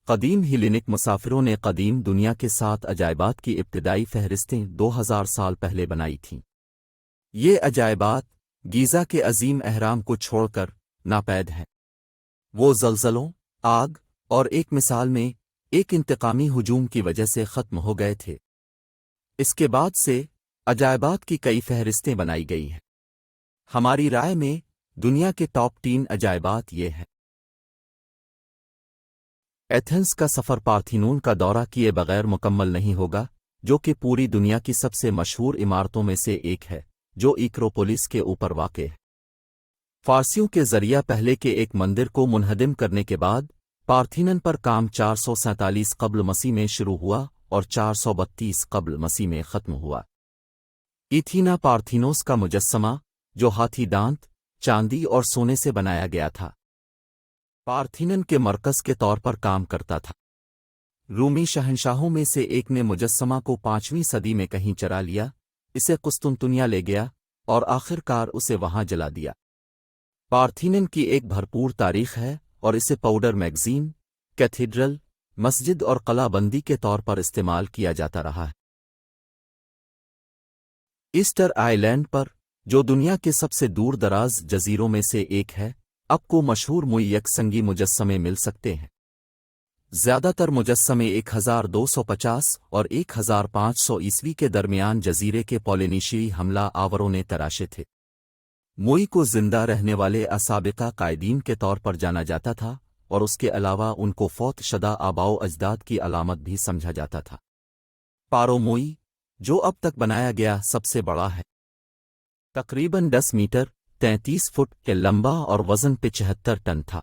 قدیم ہیلینک مسافروں نے قدیم دنیا کے 7 عجائبات کی ابتدائی فہرستیں 2000 سال پہلے بنائی تھیں۔ یہ عجائبات گیزا کے عظیم اہرام کو چھوڑ کر ناپید ہیں۔ وہ زلزلوں، آگ اور ایک مثال میں ایک انتقامی ہجوم کی وجہ سے ختم ہو گئے تھے۔ اس کے بعد سے عجائبات کی کئی فہرستیں بنائی گئی ہیں۔ ہماری رائے میں دنیا کے ٹاپ 3 عجائبات یہ ہیں۔ ایتھنز کا سفر پارتھینون کا دورہ کیے بغیر مکمل نہیں ہوگا، جو کہ پوری دنیا کی سب سے مشہور عمارتوں میں سے ایک ہے، جو ایکروپولس کے اوپر واقع ہے۔ فارسیوں کے ذریعہ پہلے کے ایک مندر کو منہدم کرنے کے بعد پارتھینن پر کام 447 قبل مسیح میں شروع ہوا اور 432 قبل مسیح میں ختم ہوا۔ ایتھینا پارتھینوس کا مجسمہ، جو ہاتھی دانت، چاندی اور سونے سے بنایا گیا تھا، پارتھینن کے مرکز کے طور پر کام کرتا تھا۔ رومی شہنشاہوں میں سے ایک نے مجسمہ کو 5ویں صدی میں کہیں چرا لیا، اسے قسطنطنیہ لے گیا اور آخر کار اسے وہاں جلا دیا۔ پارتھینن کی ایک بھرپور تاریخ ہے اور اسے پاؤڈر میگزین، کیتھیڈرل، مسجد اور قلعہ بندی کے طور پر استعمال کیا جاتا رہا ہے۔ ایسٹر آئی لینڈ پر، جو دنیا کے سب سے دور دراز جزیروں میں سے ایک ہے، اب کو مشہور موئی یکسنگی مجسمے مل سکتے ہیں۔ زیادہ تر مجسمے 1250 اور 1500 عیسوی کے درمیان جزیرے کے پولینیشیائی حملہ آوروں نے تراشے تھے۔ موئی کو زندہ رہنے والے اسابقہ قائدین کے طور پر جانا جاتا تھا اور اس کے علاوہ ان کو فوت شدہ آباء و اجداد کی علامت بھی سمجھا جاتا تھا۔ پارو موئی، جو اب تک بنایا گیا سب سے بڑا ہے، تقریباً 10 میٹر 33 فٹ کے لمبا اور وزن پہ 76 ٹن تھا۔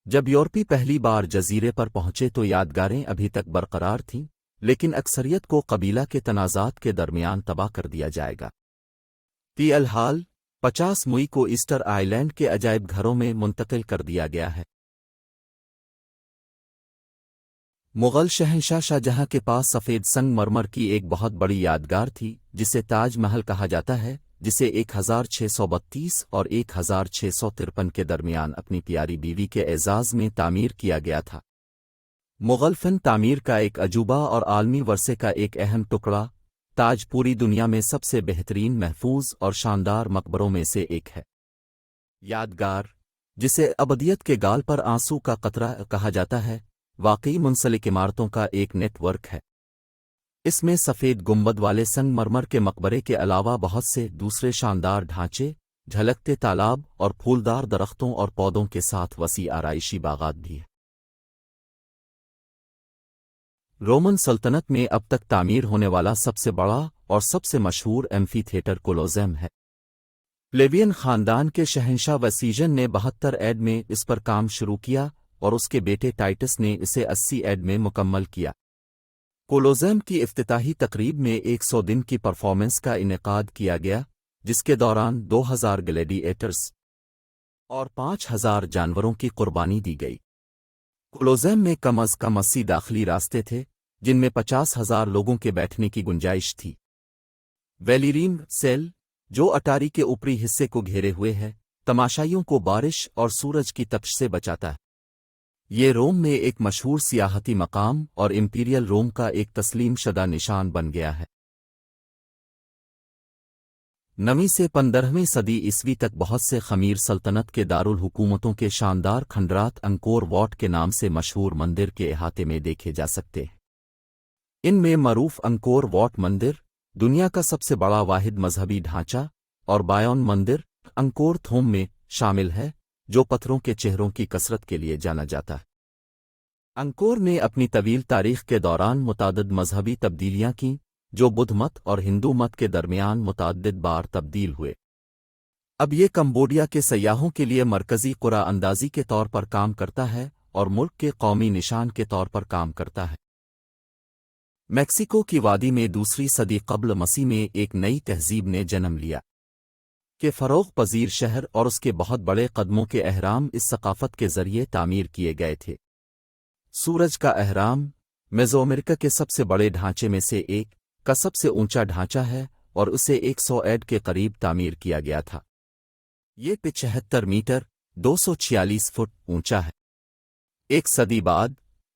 جب یورپی پہلی بار جزیرے پر پہنچے تو یادگاریں ابھی تک برقرار تھیں، لیکن اکثریت کو قبیلہ کے تنازعات کے درمیان تباہ کر دیا جائے گا۔ فی الحال 50 موئی کو ایسٹر آئی لینڈ کے عجائب گھروں میں منتقل کر دیا گیا ہے۔ مغل شہنشاہ شاہجہاں کے پاس سفید سنگ مرمر کی ایک بہت بڑی یادگار تھی جسے تاج محل کہا جاتا ہے، جسے 1632 اور 1653 کے درمیان اپنی پیاری بیوی کے اعزاز میں تعمیر کیا گیا تھا۔ مغل فن تعمیر کا ایک عجوبہ اور عالمی ورثے کا ایک اہم ٹکڑا، تاج پوری دنیا میں سب سے بہترین محفوظ اور شاندار مقبروں میں سے ایک ہے۔ یادگار، جسے ابدیت کے گال پر آنسو کا قطرہ کہا جاتا ہے، واقعی منسلک عمارتوں کا ایک نیٹ ورک ہے۔ اس میں سفید گنبد والے سنگ مرمر کے مقبرے کے علاوہ بہت سے دوسرے شاندار ڈھانچے، جھلکتے تالاب اور پھولدار درختوں اور پودوں کے ساتھ وسیع آرائشی باغات بھی ہیں۔ رومن سلطنت میں اب تک تعمیر ہونے والا سب سے بڑا اور سب سے مشہور ایمفی تھیٹر کولوزیم ہے۔ فلیوین خاندان کے شہنشاہ وسیجن نے 72 ایڈ میں اس پر کام شروع کیا اور اس کے بیٹے ٹائٹس نے اسے 80 ایڈ میں مکمل کیا۔ کولوزیم کی افتتاحی تقریب میں 100 دن کی پرفارمنس کا انعقاد کیا گیا، جس کے دوران 2000 گلیڈی ایٹرز اور 5000 جانوروں کی قربانی دی گئی۔ کولوزیم میں کم از کم 80 داخلی راستے تھے، جن میں 50,000 لوگوں کے بیٹھنے کی گنجائش تھی۔ ویلیریم سیل، جو اٹاری کے اوپری حصے کو گھیرے ہوئے ہے، تماشائیوں کو بارش اور سورج کی تپش سے بچاتا ہے۔ یہ روم میں ایک مشہور سیاحتی مقام اور امپیریل روم کا ایک تسلیم شدہ نشان بن گیا ہے۔ 9ویں سے 15ویں صدی عیسوی تک بہت سے خمیر سلطنت کے دارالحکومتوں کے شاندار کھنڈرات انکور واٹ کے نام سے مشہور مندر کے احاطے میں دیکھے جا سکتے ہیں۔ ان میں معروف انکور واٹ مندر، دنیا کا سب سے بڑا واحد مذہبی ڈھانچہ، اور بایون مندر انکور تھوم میں شامل ہے، جو پتھروں کے چہروں کی کثرت کے لیے جانا جاتا ہے۔ انکور نے اپنی طویل تاریخ کے دوران متعدد مذہبی تبدیلیاں کیں، جو بدھ مت اور ہندو مت کے درمیان متعدد بار تبدیل ہوئے۔ اب یہ کمبوڈیا کے سیاحوں کے لیے مرکزی قرعہ اندازی کے طور پر کام کرتا ہے اور ملک کے قومی نشان کے طور پر کام کرتا ہے۔ میکسیکو کی وادی میں 2 صدی قبل مسیح میں ایک نئی تہذیب نے جنم لیا کہ فروغ پذیر شہر اور اس کے بہت بڑے قدموں کے اہرام اس ثقافت کے ذریعے تعمیر کیے گئے تھے۔ سورج کا اہرام، میزوامریکا کے سب سے بڑے ڈھانچے میں سے ایک کا سب سے اونچا ڈھانچہ ہے اور اسے 100 ایڈ کے قریب تعمیر کیا گیا تھا۔ یہ 75 میٹر 246 فٹ اونچا ہے۔ ایک صدی بعد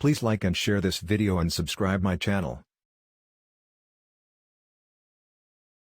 Please like and share this video and subscribe my channel.